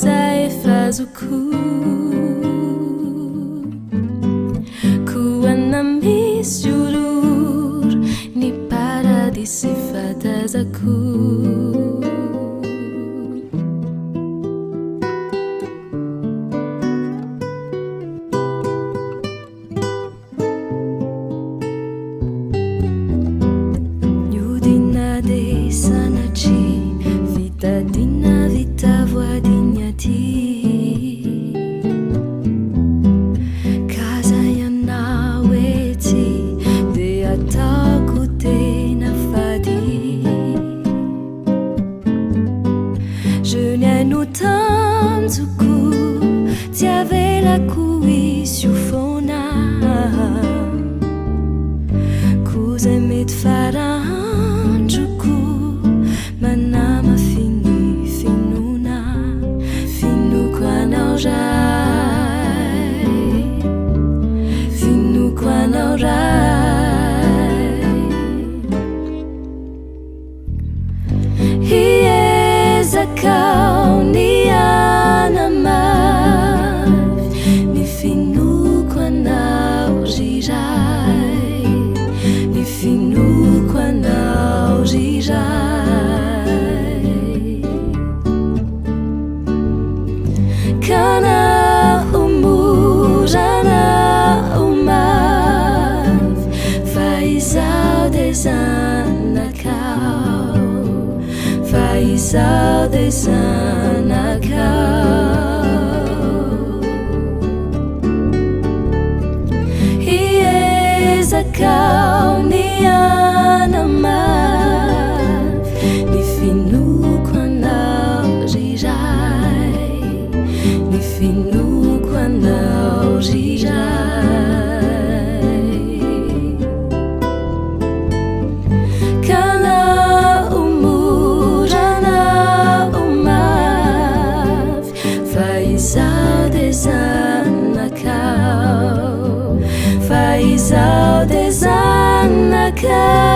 e faz o cu Kuana misjurur Ni paradis e fadas aku Sanaci vita dina vita voadinya ti Casa yana weti de ataku te na fadi Je n'ai no tanzuku ti avela kui siufona Kuze mit faran Manama fini finuna Finu quando jai Finu quando jai Hieza kau ni anamav Ni finu quando jai Ni finu quando jai Kana umujana umav Faisal desanakau Faisal desanakau Hiezakau nianamav Ni finu quando jijai Ni finu quando jijai Kana umurana umav Faisal desanakau Faisal desanakau